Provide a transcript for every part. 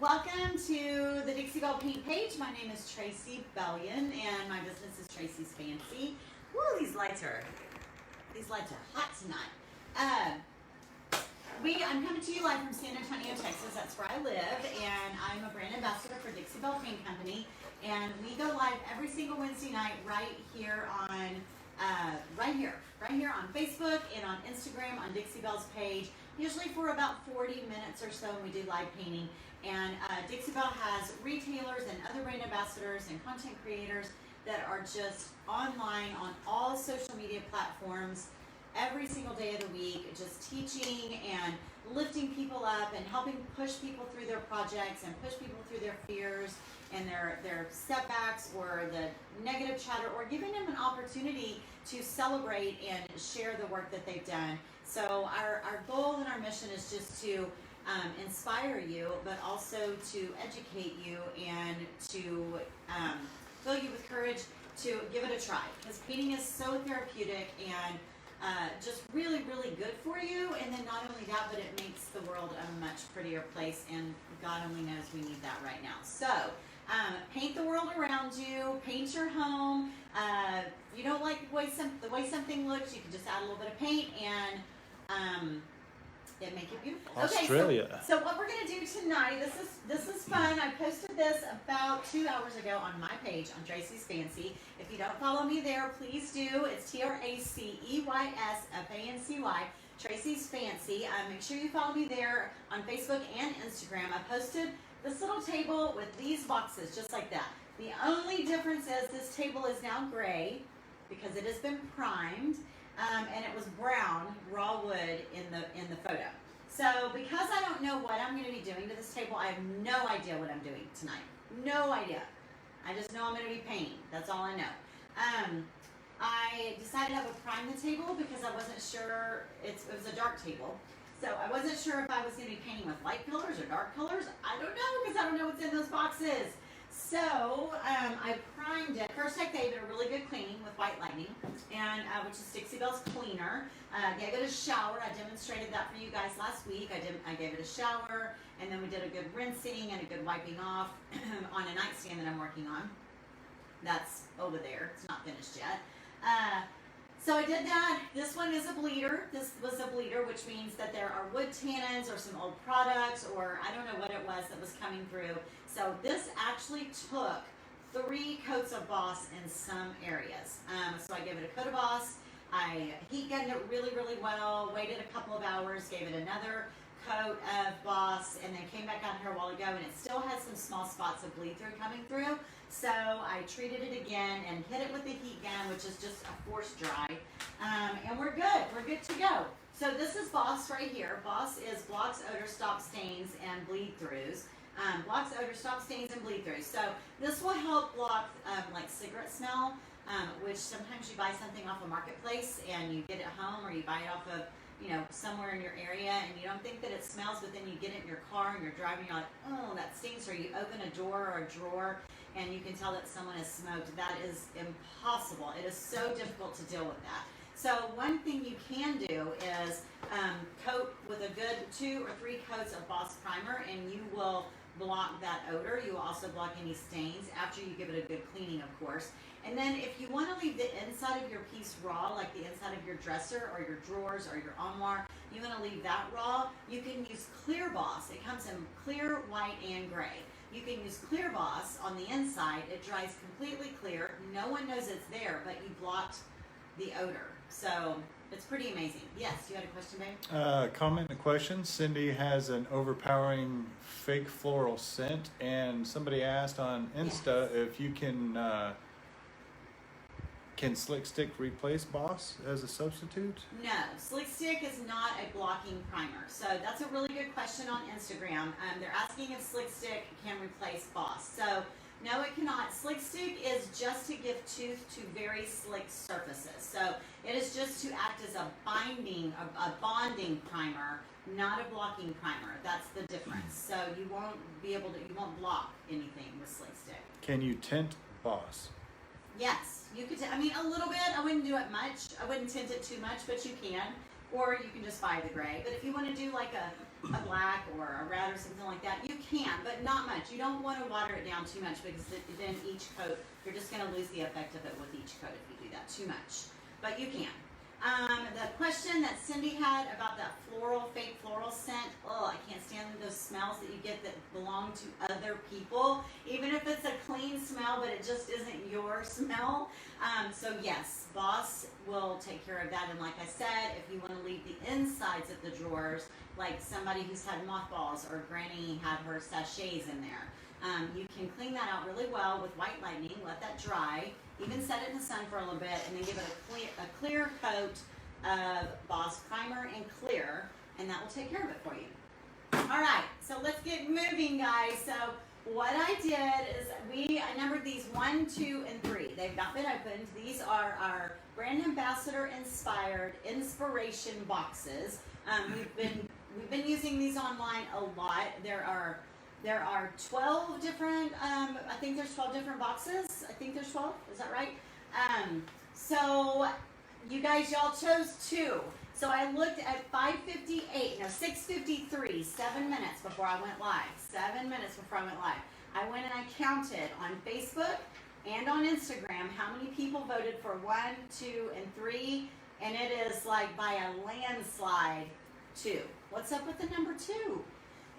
Welcome to the Dixie Belle Paint page. My name is Tracey Bellion and my business is Tracy's Fancy. Woo, these lights are hot tonight. I'm coming to you live from San Antonio, Texas. That's where I live, and I'm a brand ambassador for Dixie Belle Paint Company. And we go live every single Wednesday night right here on on Facebook and on Instagram on Dixie Belle's page, usually for about 40 minutes or so, and we do live painting. And Dixie Belle has retailers and other brand ambassadors and content creators that are just online on all social media platforms every single day of the week, just teaching and lifting people up and helping push people through their projects and push people through their fears and their setbacks or the negative chatter, or giving them an opportunity to celebrate and share the work that they've done. So our goal and our mission is just to inspire you, but also to educate you and to fill you with courage to give it a try, because painting is so therapeutic and just really, really good for you. And then not only that, but it makes the world a much prettier place, and God only knows we need that right now. So paint the world around you, paint your home. If you don't like the way something looks, you can just add a little bit of paint and it make it beautiful. Australia. Okay, so what we're gonna do tonight, this is fun. I posted this about 2 hours ago on my page on Traceys Fancy. If you don't follow me there, please do. It's TRACEYSFANCY, Traceys Fancy. Make sure you follow me there on Facebook and Instagram. I posted this little table with these boxes, just like that. The only difference is this table is now gray because it has been primed. And it was brown raw wood in the photo. So because I don't know what I'm going to be doing to this table, I have no idea what I'm doing tonight. No idea. I just know I'm going to be painting. That's all I know. I decided I would prime the table because I wasn't sure. It was a dark table. So I wasn't sure if I was going to be painting with light colors or dark colors. I don't know because I don't know what's in those boxes. So I primed it. First I gave it a really good cleaning with White Lightning, and which is Dixie Belle's cleaner. Gave it a shower. I demonstrated that for you guys last week. I gave it a shower, and then we did a good rinsing and a good wiping off on a nightstand that I'm working on. That's over there. It's not finished yet. So I did that. This one is a bleeder. This was a bleeder, which means that there are wood tannins or some old products, or I don't know what it was that was coming through. So this actually took 3 coats of B.O.S. in some areas. So I gave it a coat of B.O.S. I heat gunned it really, really well, waited a couple of hours, gave it another coat of B.O.S. and then came back out here a while ago, and it still has some small spots of bleed through coming through. So I treated it again and hit it with the heat gun, which is just a force dry, and we're good. We're good to go. So this is B.O.S. right here. B.O.S. is blocks, odor, stop stains, and bleed throughs. Blocks, odor, stop stains, and bleed throughs. So this will help block like cigarette smell, which sometimes you buy something off a marketplace and you get it home, or you buy it off of somewhere in your area, and you don't think that it smells, but then you get it in your car and you're driving, you're like, oh, that stinks. Or you open a door or a drawer and you can tell that someone has smoked. That is impossible. It is so difficult to deal with that. So one thing you can do is coat with a good 2 or 3 coats of B.O.S. primer, and you will block that odor. You will also block any stains after you give it a good cleaning, of course. And then if you want to leave the inside of your piece raw, like the inside of your dresser or your drawers or your armoire, you want to leave that raw, you can use clear B.O.S. It comes in clear, white, and gray. You can use clear B.O.S. on the inside. It dries completely clear. No one knows it's there, but you blocked the odor. So it's pretty amazing. Yes, you had a question, babe? Comment and a question. Cindy has an overpowering fake floral scent, and somebody asked on Insta if you can Slick Stick replace B.O.S. as a substitute? No, Slick Stick is not a blocking primer. So that's a really good question on Instagram. They're asking if Slick Stick can replace B.O.S. So no, it cannot. Slick Stick is just to give tooth to very slick surfaces. So it is just to act as a bonding primer, not a blocking primer. That's the difference. So you won't block anything with Slick Stick. Can you tint B.O.S.? Yes, you could. I mean, a little bit. I wouldn't do it much. I wouldn't tint it too much, but you can. or you can just buy the gray. But if you want to do like a black or a red or something like that, you can, but not much. You don't want to water it down too much because then each coat, you're just going to lose the effect of it with each coat if you do that too much. But you can. The question that Cindy had about that fake floral scent, oh, I can't stand those smells that you get that belong to other people, even if it's a clean smell, but it just isn't your smell. So yes, B.O.S. will take care of that. And like I said, if you want to leave the insides of the drawers, like somebody who's had mothballs or Granny had her sachets in there, you can clean that out really well with white lightning, let that dry, even set it in the sun for a little bit, and then give it a clear coat of B.O.S. primer and clear, and that will take care of it for you. All right, so let's get moving, guys. So what I did is I numbered these 1, 2, and 3. They've not been opened. These are our brand ambassador inspired inspiration boxes. We've been using these online a lot. There are 12 different, I think there's 12 different boxes. I think there's 12, is that right? So you guys, y'all chose 2. So I looked at 6:53, 7 minutes before I went live. 7 minutes before I went live. I went and I counted on Facebook and on Instagram how many people voted for 1, 2, and 3, and it is like by a landslide 2. What's up with the number 2?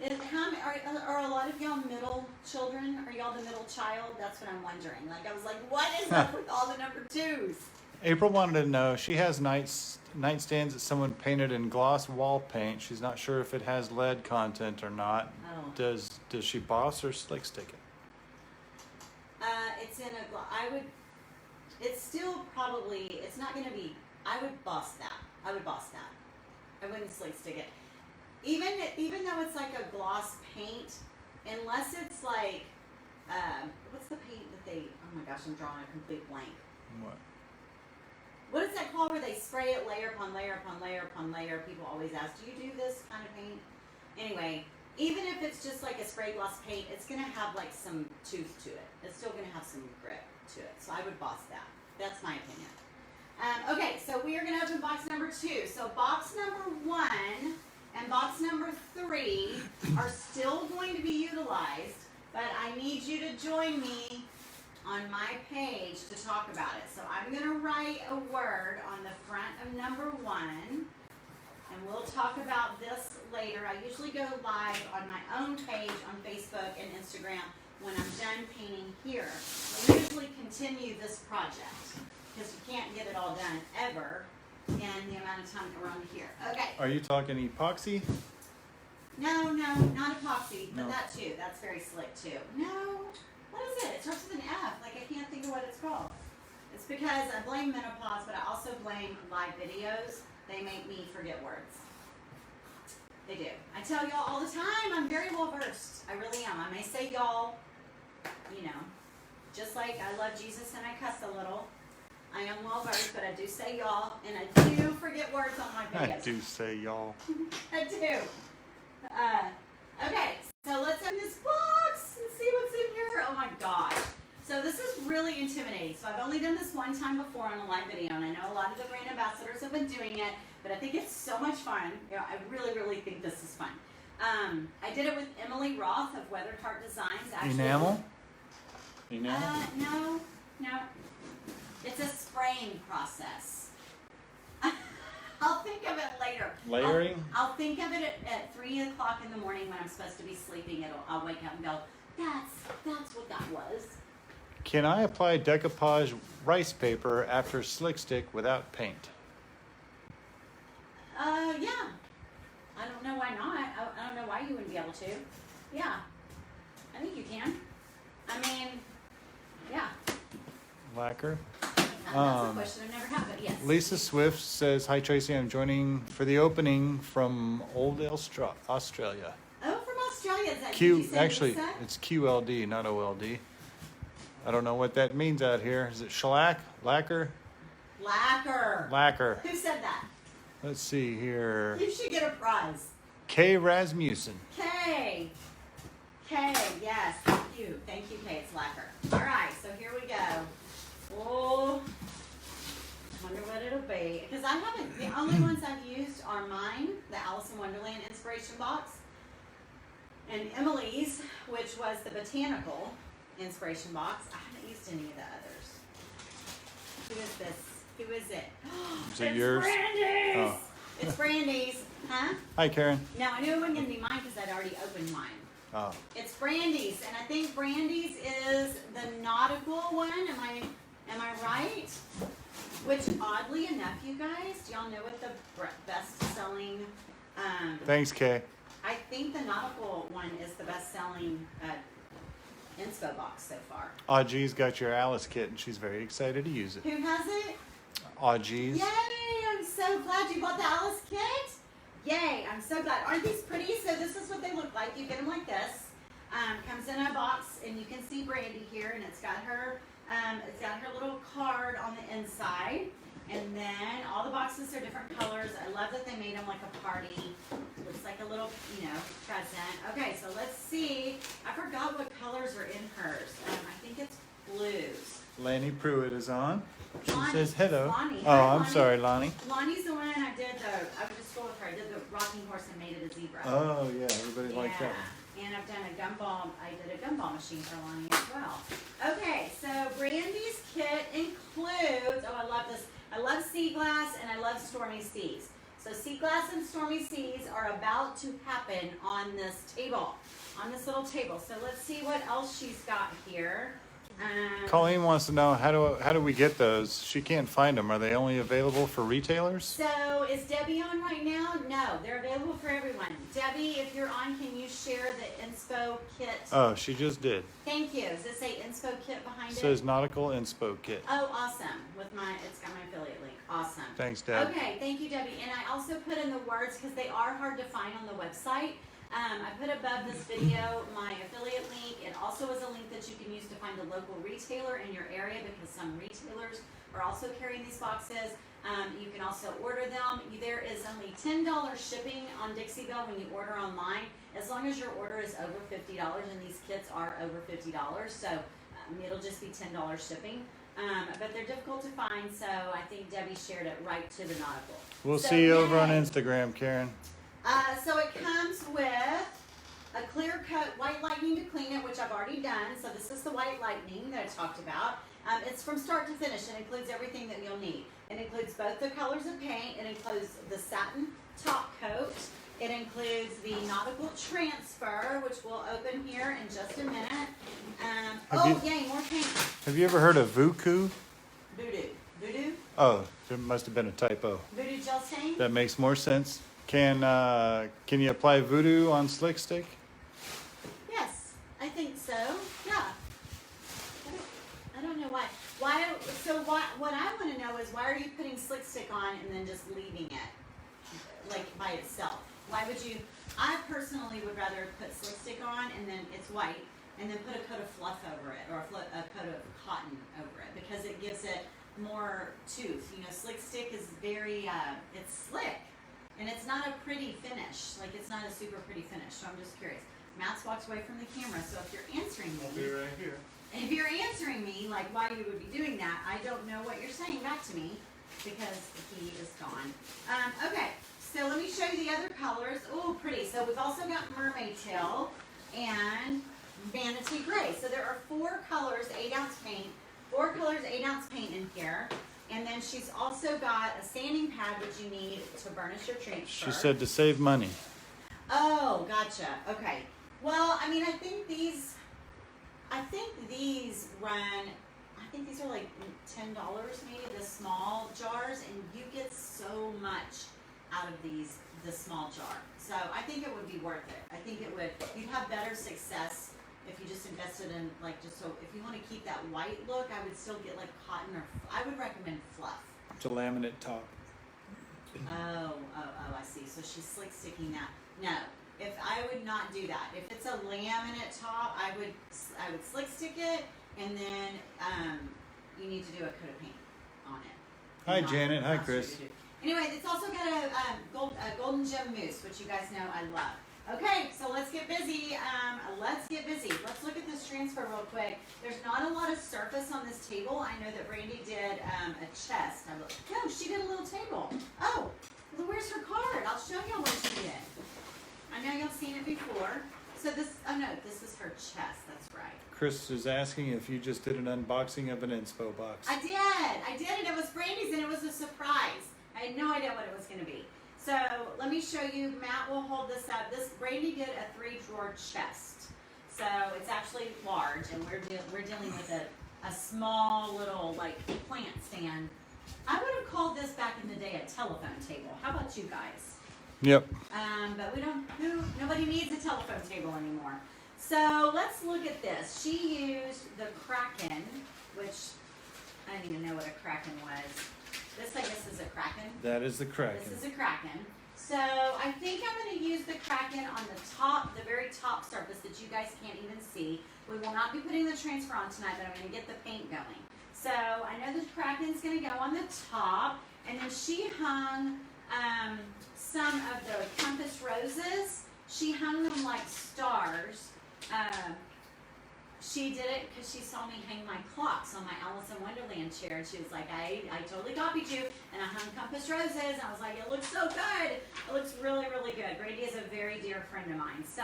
Are a lot of y'all middle children? Are y'all the middle child? That's what I'm wondering. Like, I was like, what is up with all the number 2s? April wanted to know, she has nightstands that someone painted in gloss wall paint. She's not sure if it has lead content or not. Oh. Does she B.O.S. or slick stick it? It's in a gloss. It's still probably, it's not going to be, I would B.O.S. that. I wouldn't slick stick it. Even though it's like a gloss paint, unless it's like, what's the paint that they, oh my gosh, I'm drawing a complete blank. What is that called where they spray it layer upon layer upon layer upon layer? People always ask, do you do this kind of paint? Anyway, even if it's just like a spray gloss paint, it's going to have like some tooth to it. It's still going to have some grip to it. So I would B.O.S. that. That's my opinion. Okay, so we are going to open box number 2. So box number 1 and box number 3 are still going to be utilized, but I need you to join me on my page to talk about it. So I'm going to write a word on the front of number 1, and we'll talk about this later. I usually go live on my own page on Facebook and Instagram when I'm done painting here. I usually continue this project because you can't get it all done ever in the amount of time that we're on here. Okay. Are you talking epoxy? No, not epoxy, but No. that too. That's very slick too. No. What is it? It starts with an F. Like, I can't think of what it's called. It's because I blame menopause, but I also blame live videos. They make me forget words. They do. I tell y'all all the time, I'm very well versed. I really am. I may say y'all, you know, just like I love Jesus and I cuss a little. I am well versed, but I do say y'all, and I do forget words on my videos. I do say y'all. I do. Okay, so let's open this box and see what's in here. Oh my gosh. So this is really intimidating. So I've only done this one time before on a live video, and I know a lot of the brand ambassadors have been doing it, but I think it's so much fun. You know, I really, really think this is fun. I did it with Emily Roth of Weathered Heart Designs. Actually, Enamel? No. It's a spraying process. I'll think of it later. Layering? I'll think of it at 3 o'clock in the morning when I'm supposed to be sleeping. I'll wake up and go, that's what that was. Can I apply decoupage rice paper after slick stick without paint? Yeah. I don't know why not. I don't know why you wouldn't be able to. Yeah. I think you can. I mean, yeah. Lacquer? That's a question I've never had, but yes. Lisa Swift says, "Hi Tracy, I'm joining for the opening from Old Australia." Oh, from Australia. Is that Q, did you say actually, Lisa? it's QLD, not OLD. I don't know what that means out here. Is it shellac? Lacquer? Lacquer. Who said that? Let's see here. You should get a prize. K. Rasmussen. Kay, yes, thank you, Kay, it's lacquer. All right, so here we go. Oh, Wonder what it'll be. Because I haven't, the only ones I've used are mine, the Alice in Wonderland Inspiration Box, and Emily's, which was the Botanical Inspiration Box. I haven't used any of the others. Who is this? Who is it? Is it yours? Brandy's! Oh. It's Brandy's. Huh? Hi, Karen. Now, I knew it wasn't going to be mine because I'd already opened mine. Oh. It's Brandy's, and I think Brandy's is the nautical one. Am I right? Which, oddly enough, you guys, do y'all know what the best-selling? Thanks, Kay. I think the nautical one is the best-selling inspo box so far. Audrey's got your Alice kit, and she's very excited to use it. Who has it? Audrey's. Yay! I'm so glad you bought the Alice kit. Yay! I'm so glad. Aren't these pretty? So this is what they look like. You get them like this. Comes in a box, and you can see Brandy here, and it's got her little card on the inside. And then all the boxes are different colors. I love that they made them like a party. Looks like a little, present. Okay, so let's see. I forgot what colors are in hers. I think it's blues. Lanny Pruitt is on. She Lonnie. says hello. Lonnie. Oh, Hi, I'm Lonnie. sorry, Lonnie. Lonnie's the one I went to school with her. I did the rocking horse and made it a zebra. Oh, yeah, everybody liked that one. And I've done I did a gumball machine for Lonnie as well. Okay, so Brandy's kit includes, I love this. I love Sea Glass and I love Stormy Seas. So Sea Glass and Stormy Seas are about to happen on this table, on this little table. So let's see what else she's got here. Colleen wants to know how do we get those? She can't find them. Are they only available for retailers? So is Debbie on right now? No, they're available for everyone. Debbie, if you're on, can you share the inspo kit? Oh, she just did. Thank you. Does it say inspo kit behind It it? says Nautical Inspo Kit. Oh, awesome. It's got my affiliate link. Awesome. Thanks, Deb. Okay, thank you, Debbie. And I also put in the words because they are hard to find on the website. I put above this video my affiliate link. It also is a link that you can use to find a local retailer in your area because some retailers are also carrying these boxes. You can also order them. There is only $10 shipping on Dixie Belle when you order online, as long as your order is over $50, and these kits are over $50. So it'll just be $10 shipping. But they're difficult to find, so I think Debbie shared it right to the nautical. We'll So, see you over on yay. Instagram, Karen. So it comes with a clear coat white lightning to clean it, which I've already done. So this is the white lightning that I talked about. It's from start to finish. It includes everything that you'll need. It includes both the colors of paint. It includes the satin top coat. It includes the Nautical Transfer, which we'll open here in just a minute. Yay, more paint. Have you ever heard of Vuku? Voodoo. Voodoo? Oh, there must have been a typo. Voodoo gel stain? That makes more sense. Can you apply Voodoo on Slick Stick? Yes, I think so. Yeah. I don't know why. What I want to know is why are you putting Slick Stick on and then just leaving it like by itself? Why would you? I personally would rather put Slick Stick on and then it's white and then put a coat of fluff over it or a coat of cotton over it because it gives it more tooth. Slick Stick is very it's slick. And it's not a pretty finish. Like, it's not a super pretty finish. So I'm just curious. Matt's walked away from the camera, so if you're answering me. I'll be right here. If you're answering me, like, why you would be doing that, I don't know what you're saying back to me because he is gone. Okay, so let me show you the other colors. Oh, pretty. So we've also got Mermaid Tail and Manatee Gray. So there are 4 colors, 8-ounce paint. 4 colors, 8-ounce paint in here. And then she's also got a sanding pad, which you need to burnish your transfer. She said to save money. Oh, gotcha. Okay. Well, I mean, I think these are like $10 maybe, the small jars, and you get so much out of the small jar. So I think it would be worth it. I think you'd have better success if you just invested in if you want to keep that white look, I would still get like cotton I would recommend fluff. It's a laminate top. Oh, I see. So she's slick sticking that. No, I would not do that. If it's a laminate top, I would slick stick it, and then you need to do a coat of paint on it. Hi, Janet. Hi, Chris. Anyway, it's also got a golden gem mousse, which you guys know I love. Okay, so let's get busy. Let's look at this transfer real quick. There's not a lot of surface on this table. I know that Brandy did a chest. No, she did a little table. Oh, well, where's her card? I'll show y'all what she did. I know y'all seen it before. So this, oh no, this is her chest. That's right. Chris is asking if you just did an unboxing of an Inspo box. I did, and it was Brandy's, and it was a surprise. I had no idea what it was going to be. So let me show you. Matt will hold this up. This Brandy did a 3-drawer chest, so it's actually large, and we're dealing with a small little like plant stand. I would have called this back in the day a telephone table. How about you guys? Yep. But we don't. Nobody needs a telephone table anymore. So let's look at this. She used the Kraken, which I didn't even know what a Kraken was. This, I guess, is a Kraken. That is the Kraken. This is a Kraken. So I think I'm going to use the Kraken on the top, the very top surface that you guys can't even see. We will not be putting the transfer on tonight, but I'm going to get the paint going. So I know the Kraken's going to go on the top, and then she hung some of the compass roses. She hung them like stars. She did it because she saw me hang my clocks on my Alice in Wonderland chair, and she was like, I totally copied you, and I hung compass roses, and I was like, it looks so good. It looks really, really good. Brandy is a very dear friend of mine. So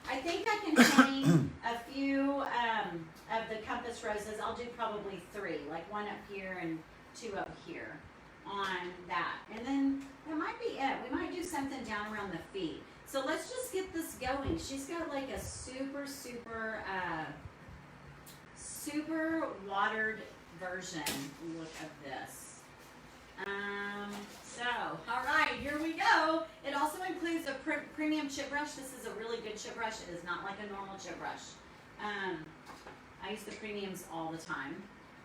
I think I can hang a few of the compass roses. I'll do probably 3, like 1 up here and 2 up here on that. And then that might be it. We might do something down around the feet. So let's just get this going. She's got like a super watered version look of this. So, all right, here we go. It also includes a premium chip brush. This is a really good chip brush. It is not like a normal chip brush. I use the premiums all the time.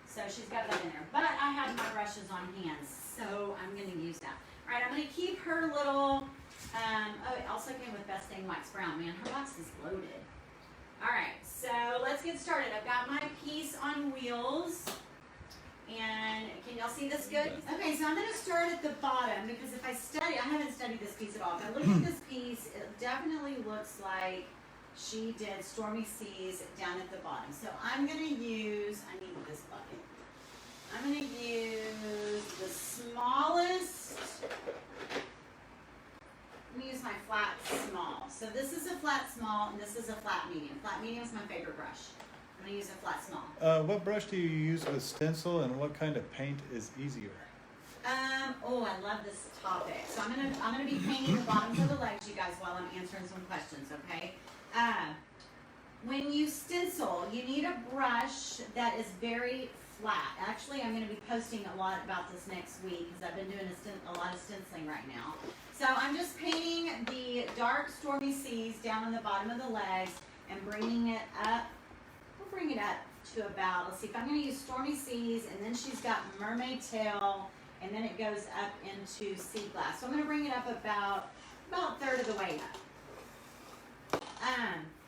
So she's got that in there. But I have my brushes on hand, so I'm going to use that. All right, I'm going to keep her little, oh, it also came with Best Dang Wax Brown. Man, her box is loaded. All right, so let's get started. I've got my piece on wheels, and can y'all see this good? Okay, so I'm going to start at the bottom, because if I haven't studied this piece at all. If I look at this piece, it definitely looks like she did Stormy Seas down at the bottom. So I'm going to use, I need this bucket. I'm going to use the smallest. I'm going to use my flat small. So this is a flat small, and this is a flat medium. Flat medium is my favorite brush. I'm going to use a flat small. What brush do you use with stencil, and what kind of paint is easier? Oh, I love this topic. So I'm gonna be painting the bottoms of the legs, you guys, while I'm answering some questions, okay? When you stencil, you need a brush that is very flat. Actually, I'm going to be posting a lot about this next week, because I've been doing a lot of stenciling right now. So I'm just painting the dark Stormy Seas down on the bottom of the legs and bringing it up. We'll bring it up to about, let's see, if I'm going to use Stormy Seas, and then she's got Mermaid Tail, and then it goes up into Sea Glass. So I'm going to bring it up about a third of the way up.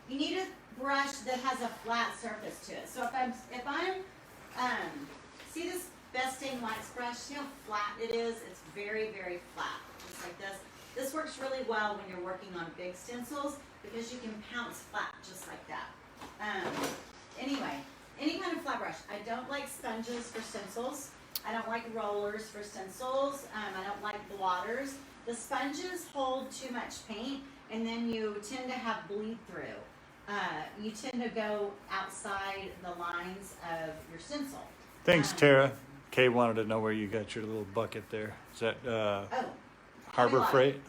You need a brush that has a flat surface to it. So if I'm see this Best Dang Wax brush, see how flat it is? It's very, very flat, just like this. This works really well when you're working on big stencils, because you can pounce flat just like that. Anyway, any kind of flat brush. I don't like sponges for stencils. I don't like rollers for stencils. I don't like blotters. The sponges hold too much paint, and then you tend to have bleed through. You tend to go outside the lines of your stencil. Thanks, Tara. Kay wanted to know where you got your little bucket there. Is that Harbor Freight?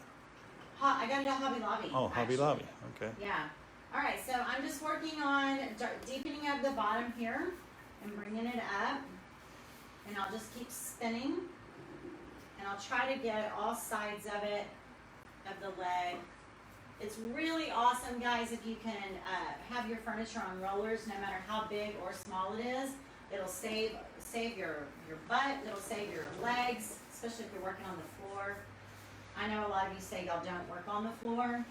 I got it at Hobby Lobby. Oh, Hobby Lobby. Okay. Yeah. All right, so I'm just working on deepening up the bottom here and bringing it up. And I'll just keep spinning. And I'll try to get all sides of it, of the leg. It's really awesome, guys, if you can have your furniture on rollers, no matter how big or small it is. It'll save your butt, it'll save your legs, especially if you're working on the floor. I know a lot of you say y'all don't work on the floor,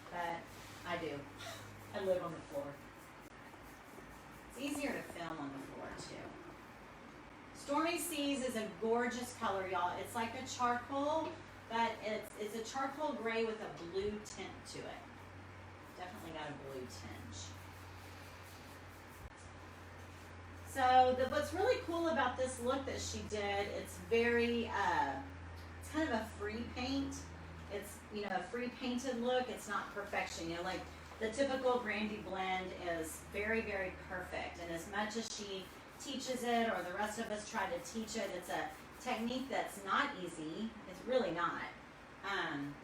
but I do. I live on the floor. It's easier to film on the floor, too. Stormy Seas is a gorgeous color, y'all. It's like a charcoal, But it's a charcoal gray with a blue tint to it. Definitely got a blue tinge. So what's really cool about this look that she did, it's very, it's kind of a free paint. It's, you know, a free painted look. It's not perfection. You know, like the typical Brandy blend is very, very perfect. And as much as she teaches it, or the rest of us try to teach it, it's a technique that's not easy. It's really not.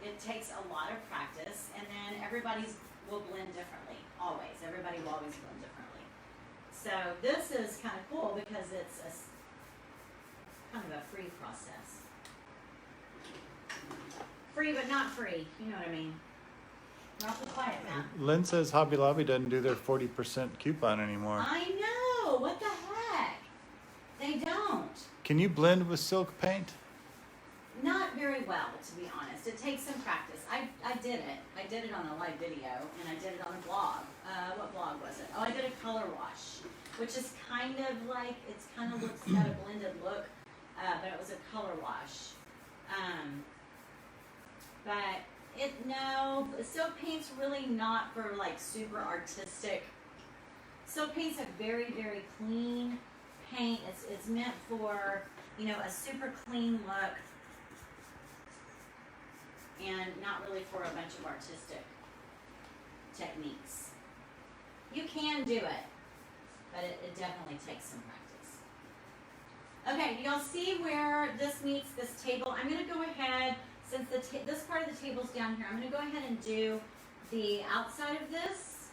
It takes a lot of practice, and then everybody's will blend differently. Always. Everybody will always blend differently. So this is kind of cool because it's a kind of a free process. Free but not free. You know what I mean? We're awfully quiet now. Lynn says Hobby Lobby doesn't do their 40% coupon anymore. I know. What the heck? They don't. Can you blend with silk paint? Not very well, to be honest. It takes some practice. I did it. I did it on a live video, and I did it on a blog. What blog was it? Oh, I did a color wash, which is kind of like, it's kind of looks, got a blended look, but it was a color wash. But no, silk paint's really not for like super artistic. Silk paint's a very, very clean paint. It's meant for, you know, a super clean look, and not really for a bunch of artistic techniques. You can do it, but it definitely takes some practice. Okay, y'all see where this meets this table? I'm going to go ahead, since this part of the table's down here, I'm going to go ahead and do the outside of this,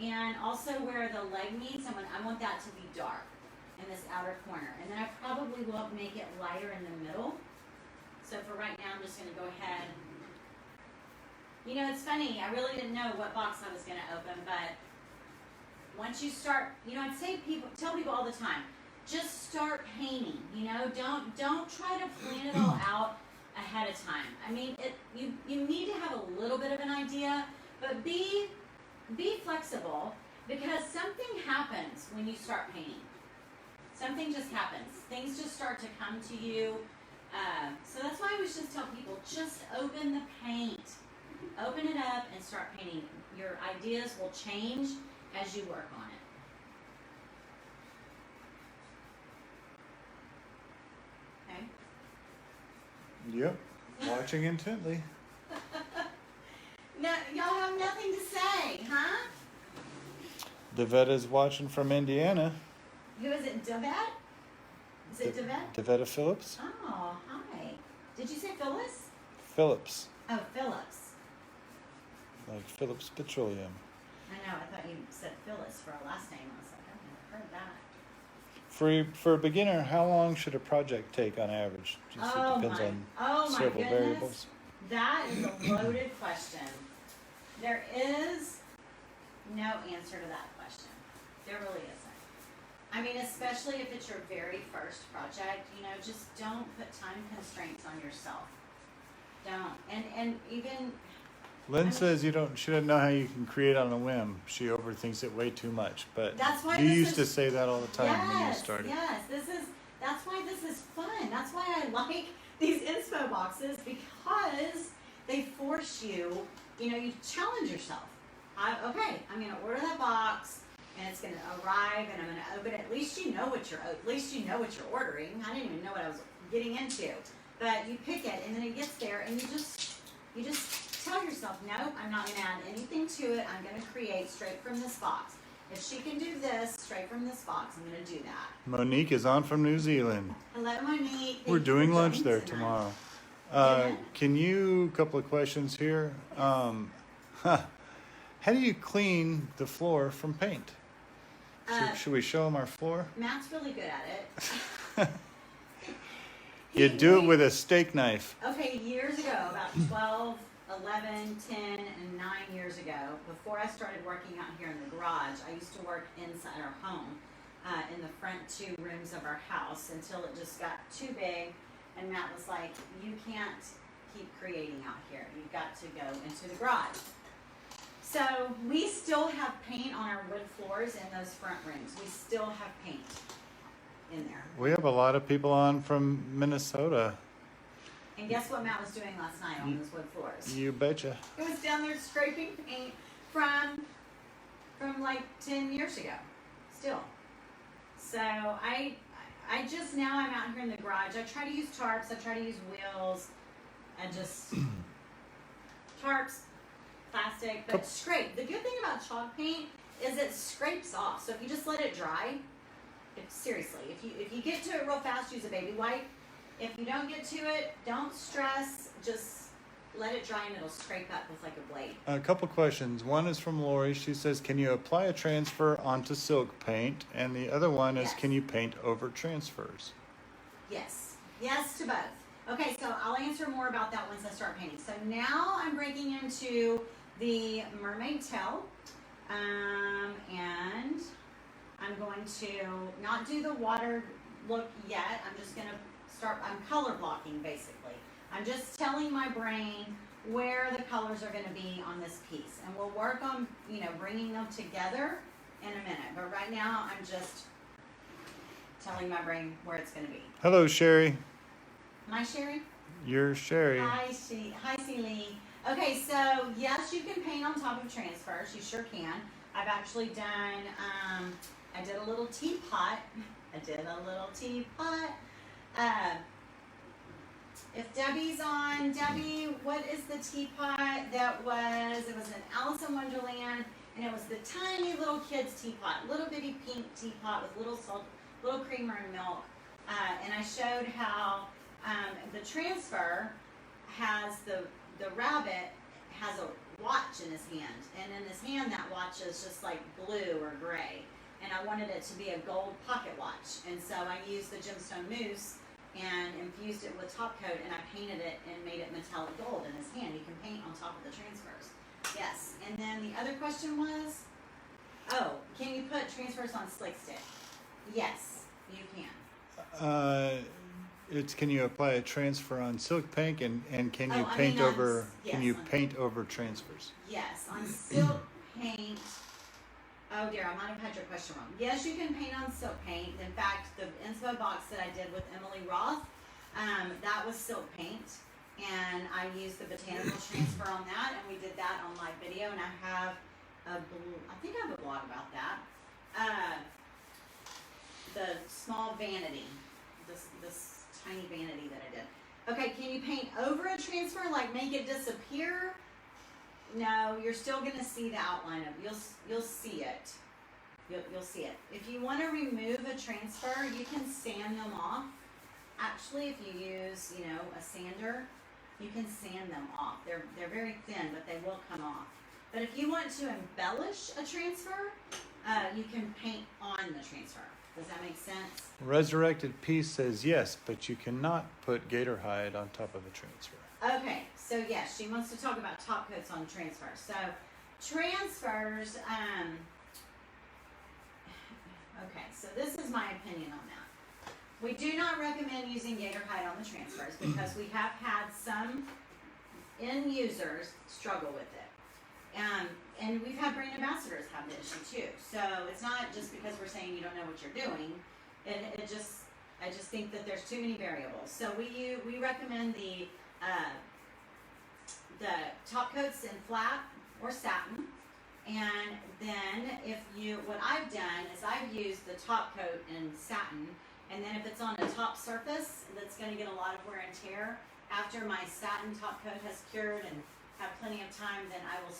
and also where the leg meets. I want that to be dark in this outer corner, and then I probably will make it lighter in the middle. So for right now, I'm just going to go ahead. You know, it's funny. I really didn't know what box I was going to open, but once you start, you know, tell people all the time, just start painting. You know, don't try to plan it all out ahead of time. I mean, you need to have a little bit of an idea, but be flexible, because something happens when you start painting. Something just happens. Things just start to come to you. So that's why I always just tell people, just open the paint. Open it up and start painting. Your ideas will change as you work on it. Okay? Yep. Watching intently. No, y'all have nothing to say, huh? Devetta's watching from Indiana. Who is it? Devet? Is it Devet? Devetta Phillips? Oh, hi. Did you say Phyllis? Phillips. Oh, Phillips. Like Phillips Petroleum. I know. I thought you said Phyllis for a last name. I was like, I've never heard that. For a beginner, how long should a project take on average? Just it depends on several variables. That is a loaded question. There is no answer to that question. There really isn't. I mean, especially if it's your very first project, you know, just don't put time constraints on yourself. Don't. And even... Lynn says she doesn't know how you can create on a whim. She overthinks it way too much. But that's why you used to say that all the time when you started. Yes, that's why this is fun. That's why I like these inspo boxes, because they force you, you know, you challenge yourself. I'm going to order that box, and it's going to arrive, and I'm going to open it. At least you know what you're ordering. I didn't even know what I was getting into. But you pick it, and then it gets there, and you just tell yourself, nope, I'm not going to add anything to it. I'm going to create straight from this box. If she can do this straight from this box, I'm going to do that. Monique is on from New Zealand. Hello, Monique. We're doing lunch there tomorrow. Can you, a couple of questions here. How do you clean the floor from paint? Should we show them our floor? Matt's really good at it. You do it with a steak knife. Okay, years ago, about 12, 11, 10, and 9 years ago, before I started working out here in the garage, I used to work inside our home, in the front 2 rooms of our house, until it just got too big, and Matt was like, you can't keep creating out here. You've got to go into the garage. So we still have paint on our wood floors in those front rooms. We still have paint in there. We have a lot of people on from Minnesota. And guess what Matt was doing last night on those wood floors? You betcha. He was down there scraping paint from like 10 years ago, still. So I just, now I'm out here in the garage. I try to use tarps. I try to use wheels. And just tarps, plastic, but scrape. The good thing about chalk paint is it scrapes off. So if you just let it dry, seriously, if you get to it real fast, use a baby wipe. If you don't get to it, don't stress. Just let it dry and it'll scrape up with like a blade. A couple questions. One is from Lori. She says, can you apply a transfer onto silk paint? And the other one is, can you paint over transfers? Yes. Yes to both. Okay, so I'll answer more about that once I start painting. So now I'm breaking into the Mermaid Tail. And I'm going to not do the water look yet. I'm just going to start, I'm color blocking basically. I'm just telling my brain where the colors are going to be on this piece. And we'll work on, bringing them together in a minute. But right now, I'm just telling my brain where it's going to be. Hello, Sherry. My Sherry? You're Sherry. Hi, Lee. Okay, so yes, you can paint on top of transfers. You sure can. I've actually done, I did a little teapot. If Debbie's on, Debbie, what is the teapot that was, it was an Alice in Wonderland, and it was the tiny little kid's teapot, little bitty pink teapot with little salt, little creamer and milk. And I showed how the transfer has the rabbit has a watch in his hand, and in his hand that watch is just like blue or gray, and I wanted it to be a gold pocket watch, and so I used the Gemstone Mousse and infused it with top coat, and I painted it and made it metallic gold in his hand. You can paint on top of the transfers. Yes, and then the other question was, can you put transfers on slick stick? Yes, you can. It's can you apply a transfer on silk paint and can you paint over transfers? Yes, on silk paint. Oh dear, I might have had your question wrong. Yes, you can paint on silk paint. In fact, the inspo box that I did with Emily Roth, that was silk paint, and I used the botanical transfer on that, and we did that on live video, and I have I think I have a blog about that. The small vanity, this tiny vanity that I did. Okay, can you paint over a transfer, like make it disappear? No, you're still going to see the outline of it. You'll see it. You'll see it. If you want to remove a transfer, you can sand them off. Actually, if you use, a sander, you can sand them off. They're very thin, but they will come off. But if you want to embellish a transfer, you can paint on the transfer. Does that make sense? Resurrected Peace says yes, but you cannot put gator hide on top of a transfer. Okay, so yes, she wants to talk about top coats on transfers. So transfers, okay, so this is my opinion on that. We do not recommend using gator hide on the transfers because we have had some end users struggle with it. And we've had brand ambassadors have the issue too. So it's not just because we're saying you don't know what you're doing. I just think that there's too many variables. So we recommend the top coats in flat or satin, and then what I've done is I've used the top coat in satin, and then if it's on a top surface that's going to get a lot of wear and tear, after my satin top coat has cured and have plenty of time, then I will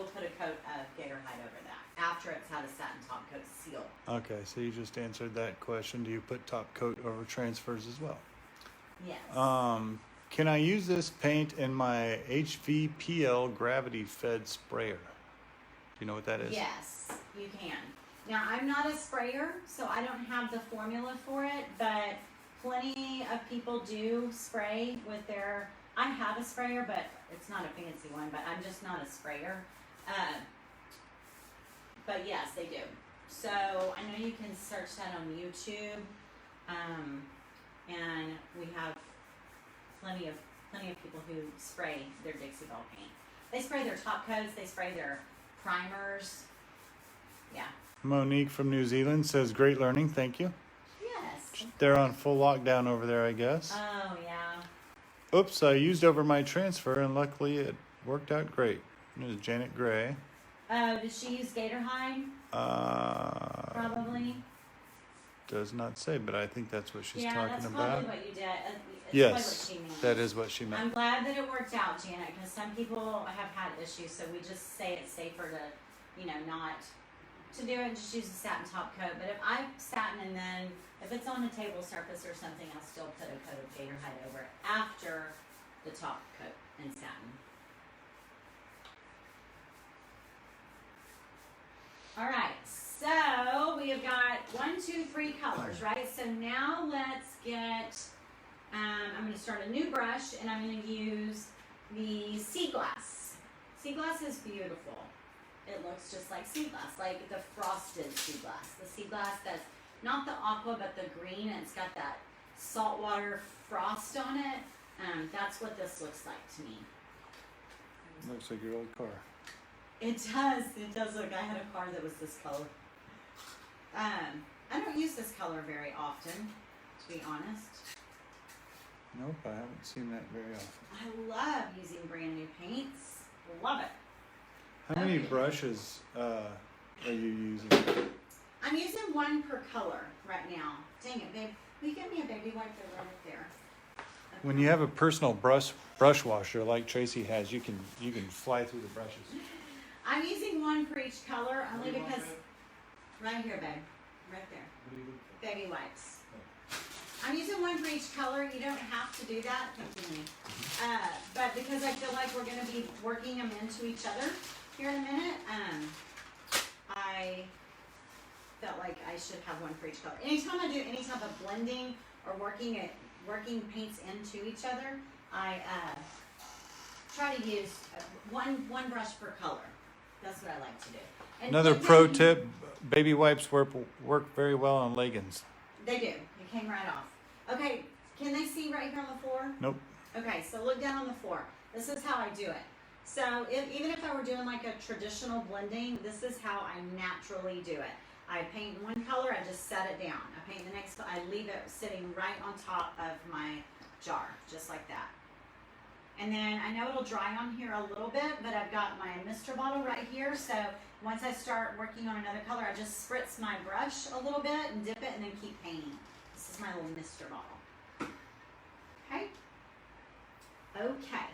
put a coat of gator hide over that after it's had a satin top coat seal. Okay, so you just answered that question. Do you put top coat over transfers as well? Yes. Can I use this paint in my HVPL gravity fed sprayer? Do you know what that is? Yes, you can. Now, I'm not a sprayer, so I don't have the formula for it, but plenty of people do spray with their, I have a sprayer, but it's not a fancy one, but I'm just not a sprayer. But yes, they do. So I know you can search that on YouTube, and we have plenty of people who spray their Dixie Belle paint. They spray their top coats, they spray their primers. Yeah. Monique from New Zealand says, great learning, thank you. Yes. They're on full lockdown over there, I guess. Oh, yeah. Oops, I used over my transfer and luckily it worked out great. It was Janet Gray. Did she use gator hide? Probably. Does not say, but I think that's what she's Yeah, talking that's about. probably what you did. It's Yes, probably what she means. that is what she meant. I'm glad that it worked out, Janet, because some people have had issues, so we just say it's safer to, not to do it and just use a satin top coat. But if I satin and then if it's on a table surface or something, I'll still put a coat of gator hide over it after the top coat and satin. All right, so we have got 1, 2, 3 colors, right? So now let's get, I'm going to start a new brush and I'm going to use the sea glass. Sea glass is beautiful. It looks just like sea glass, like the frosted sea glass. The sea glass that's not the aqua, but the green, and it's got that saltwater frost on it. That's what this looks like to me. Looks like your old car. It does look, I had a car that was this color. I don't use this color very often, to be honest. Nope, I haven't seen that very often. I love using brand new paints. Love it. How many brushes are you using? I'm using 1 per color right now. Dang it, babe. Will you give me a baby wipe right there? When you have a personal brush washer like Tracy has, you can fly through the brushes. I'm using 1 for each color only because, right here, babe, right there, baby wipes. I'm using 1 for each color. You don't have to do that, thank you, but because I feel like we're going to be working them into each other here in a minute, I felt like I should have 1 for each color. Anytime I do any type of blending or working paints into each other, I try to use one brush per color. That's what I like to do. And Another pro tip, baby wipes work very well on leggings. They do. It came right off. Okay, can they see right here on the floor? Nope. Okay, so look down on the floor. This is how I do it. So even if I were doing like a traditional blending, this is how I naturally do it. I paint 1 color, I just set it down. I paint the next, I leave it sitting right on top of my jar, just like that. And then I know it'll dry on here a little bit, but I've got my mister bottle right here. So once I start working on another color, I just spritz my brush a little bit and dip it and then keep painting. This is my little mister bottle. Okay. Okay.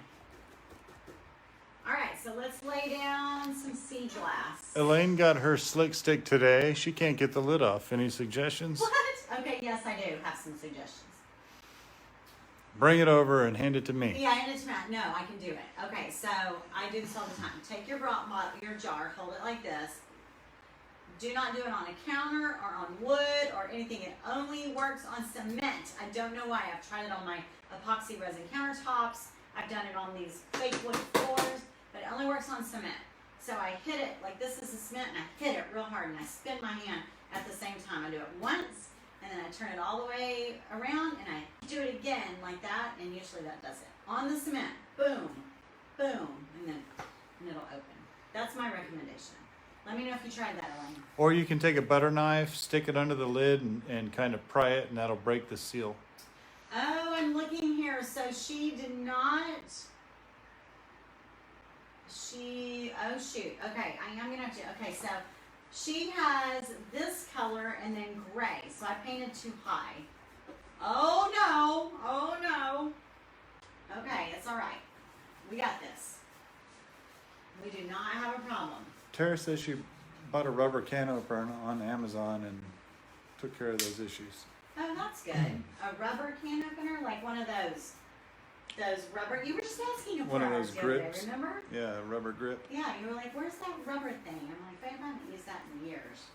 All right, so let's lay down some sea glass. Elaine got her slick stick today. She can't get the lid off. Any suggestions? What? Okay, yes, I do have some suggestions. Bring it over and hand it to me. Yeah, hand it to Matt. No, I can do it. Okay, so I do this all the time. Take your jar, hold it like this. Do not do it on a counter or on wood or anything. It only works on cement. I don't know why. I've tried it on my epoxy resin countertops. I've done it on these fake wood floors, but it only works on cement. So I hit it, like this is the cement, and I hit it real hard, and I spin my hand at the same time. I do it once, and then I turn it all the way around, and I do it again like that, and usually that does it. On the cement, boom, boom, and it'll open. That's my recommendation. Let me know if you tried that, Elaine. Or you can take a butter knife, stick it under the lid, and kind of pry it, and that'll break the seal. Oh, I'm looking here. So she did not. Oh shoot. Okay, I am gonna have to. Okay, so she has this color and then gray. So I painted too high. Oh no. Oh no. Okay, it's all right. We got this. We do not have a problem. Tara says she bought a rubber can opener on Amazon and took care of those issues. Oh, that's good. A rubber can opener, like one of those rubber. You were just asking if One of those the other day, grips. remember? Yeah, a rubber grip. Yeah, you were like, "Where's that rubber thing?" I'm like, "Babe, I haven't used that in years."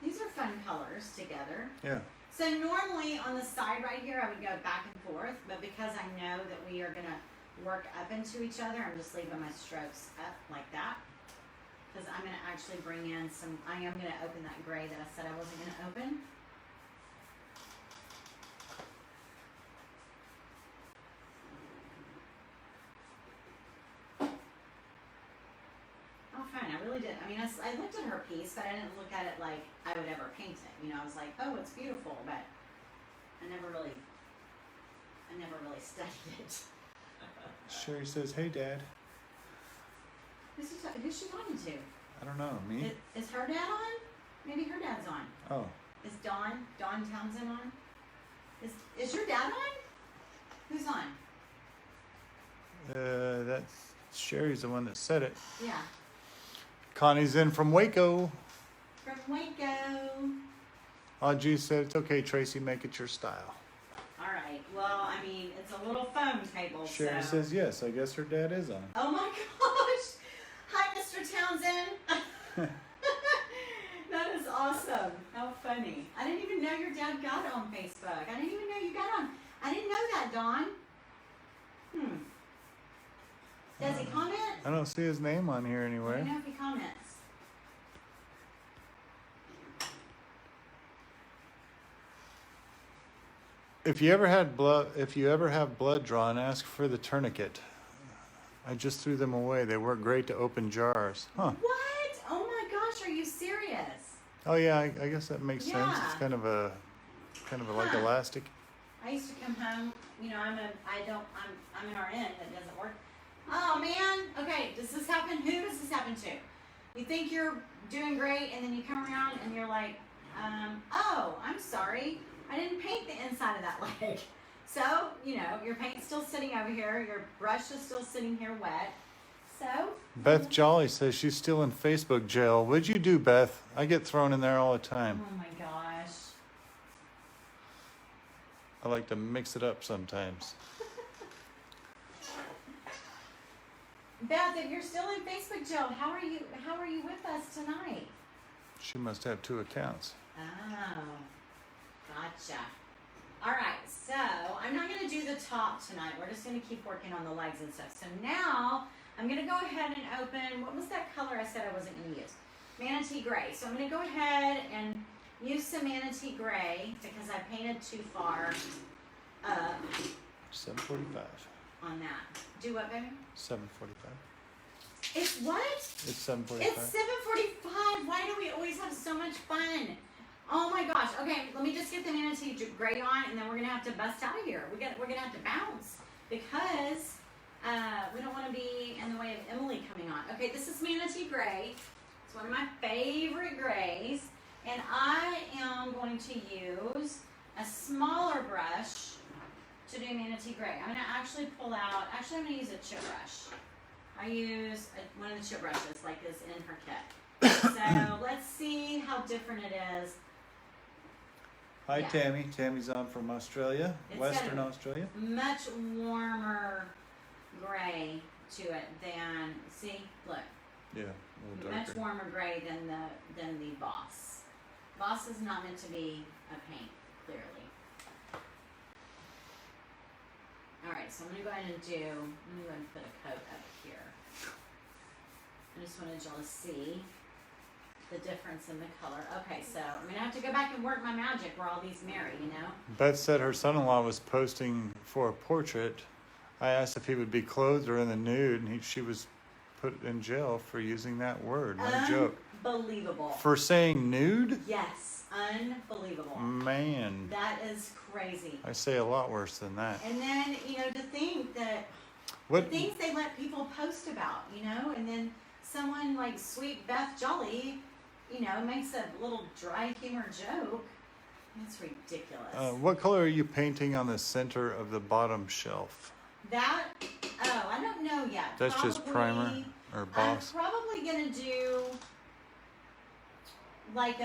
These are fun colors together. Yeah. So normally on the side right here, I would go back and forth, but because I know that we are gonna work up into each other, I'm just leaving my strokes up like that. Because I'm going to actually bring in some, I am going to open that gray that I said I wasn't going to open. Oh, fine, I really did. I mean, I looked at her piece, but I didn't look at it like I would ever paint it. You know, I was like, oh, it's beautiful, but really studied it. Sherry says, "Hey, Dad." Who's she talking to? I don't know. Me? Is her dad on? Maybe her dad's on. Oh. Is Dawn Townsend on? Is your dad on? Who's on? That's Sherry's the one that said it. Yeah. Connie's in from Waco. From Waco. Audrey said, "It's okay, Tracy. Make it your style." All right. Well, I mean, it's a little foam table. Sherry so. says, "Yes, I guess her dad is on." Oh my gosh! Hi, Mr. Townsend. That is awesome. How funny. I didn't even know your dad got on Facebook. I didn't even know you got on. I didn't know that, Dawn. Does he comment? I don't see his name on here I anywhere. don't know if he comments. If you ever have blood drawn, ask for the tourniquet. I just threw them away. They work great to open jars. Huh. What? Oh my gosh, are you serious? Oh yeah, I guess that makes sense. Yeah. It's kind of a like Huh. elastic. I used to come home, you know, I'm an RN that doesn't work. Oh man, okay, does this happen? Who does this happen to? You think you're doing great and then you come around and you're like, oh, I'm sorry, I didn't paint the inside of that leg. So, you know, your paint's still sitting over here, your brush is still sitting here wet. So. Beth Jolly says she's still in Facebook jail. What'd you do, Beth? I get thrown in there all the time. Oh my gosh. I like to mix it up sometimes. Beth, if you're still in Facebook jail, how are you with us tonight? She must have 2 accounts. Oh, gotcha. All right, so I'm not going to do the top tonight. We're just going to keep working on the legs and stuff. So now I'm going to go ahead and open, what was that color I said I wasn't going to use? Manatee Gray. So I'm going to go ahead and use some Manatee Gray because I painted too far 7:45. on that. Do what, baby? 7:45. It's what? It's 7:45. It's 7:45. Why do we always have so much fun? Oh my gosh. Okay, let me just get the Manatee Gray on, and then we're gonna have to bust out of here. We're gonna have to bounce because we don't want to be in the way of Emily coming on. Okay, this is Manatee Gray. It's one of my favorite grays, and I am going to use a smaller brush to do Manatee Gray. I'm gonna actually pull out. Actually, I'm gonna use a chip brush. I use one of the chip brushes like this in her kit. So let's see how different it is. Hi, Yeah. Tammy. Tammy's on from Australia, It's Western got Australia. Much warmer gray to it than, see, look, Yeah, a little much darker. warmer gray than the B.O.S. B.O.S is not meant to be a paint, clearly. All right, so I'm gonna go ahead and put a coat up here. I just wanted y'all to see the difference in the color. Okay, so I'm gonna have to go back and work my magic where all these marry, you know? Beth said her son-in-law was posting for a portrait. I asked if he would be clothed or in the nude, and she was put in jail for using that word. What a joke. Unbelievable. For saying nude? Yes, unbelievable. Man, That is crazy. I say a lot worse than that. And then, you know, to think that What? the things they let people post about, you know, and then someone like sweet Beth Jolly, you know, makes a little dry humor joke. It's ridiculous. What color are you painting on the center of the bottom shelf? That, oh, I don't know yet. That's just primer or B.O.S. I'm probably going to do like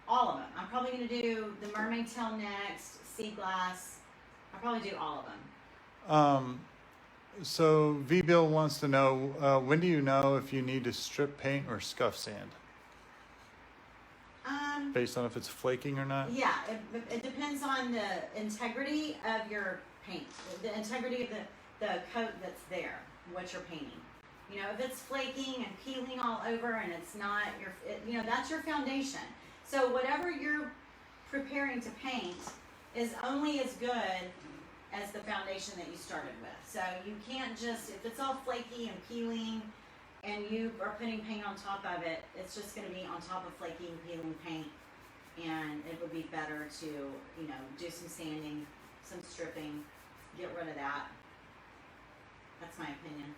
all of them. I'm probably going to do the Mermaid Tail next, Sea Glass. I'll probably do all of them. So V-Bill wants to know, when do you know if you need to strip paint or scuff sand? Based on if it's flaking or not? Yeah, it depends on the integrity of your paint, the integrity of the coat that's there, what you're painting. You know, if it's flaking and peeling all over and it's not you know, that's your foundation. So whatever you're preparing to paint is only as good as the foundation that you started with. So you can't just, if it's all flaky and peeling and you are putting paint on top of it, it's just going to be on top of flaky and peeling paint, and it would be better to, you know, do some sanding, some stripping, get rid of that. That's my opinion.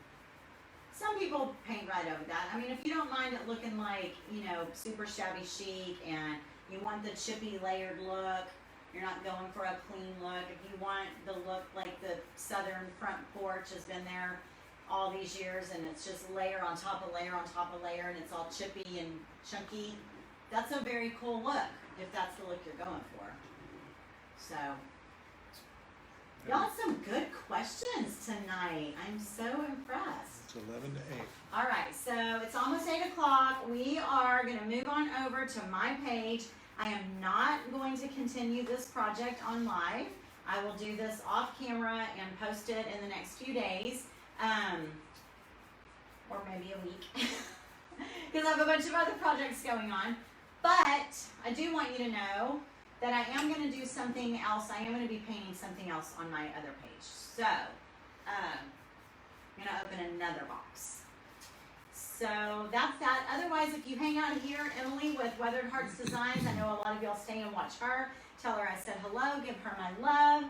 Some people paint right over that. I mean, if you don't mind it looking like, you know, super shabby chic and you want the chippy layered look, you're not going for a clean look. If you want the look like the southern front porch has been there all these years and it's just layer on top of layer on top of layer and it's all chippy and chunky, that's a very cool look if that's the look you're going for. So, y'all had some good questions tonight. I'm so impressed. It's 11 to 8. All right, so it's almost 8 o'clock. We are going to move on over to my page. I am not going to continue this project on live. I will do this off camera and post it in the next few days, or maybe a week, because I have a bunch of other projects going on. But I do want you to know that I am going to do something else. I am going to be painting something else on my other page. So, I'm going to open another box. So that's that. Otherwise, if you hang out here, Emily, with Weathered Hearts Designs, I know a lot of y'all stay and watch her. Tell her I said hello, give her my love.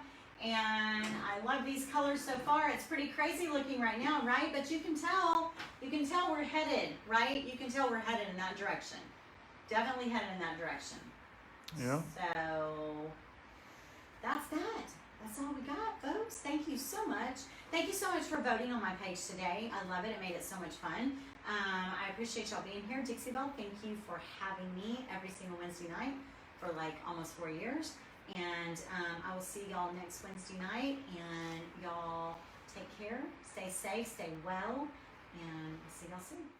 And I love these colors so far. It's pretty crazy looking right now, right? But you can tell we're headed, right? You can tell we're headed in that direction. Definitely headed in that direction. Yeah. So that's that. That's all we got, folks. Thank you so much. Thank you so much for voting on my page today. I love it. It made it so much fun. I appreciate y'all being here. Dixie Belle, thank you for having me every single Wednesday night for like almost 4 years. And I will see y'all next Wednesday night. And y'all take care, stay safe, stay well, and I'll see y'all soon.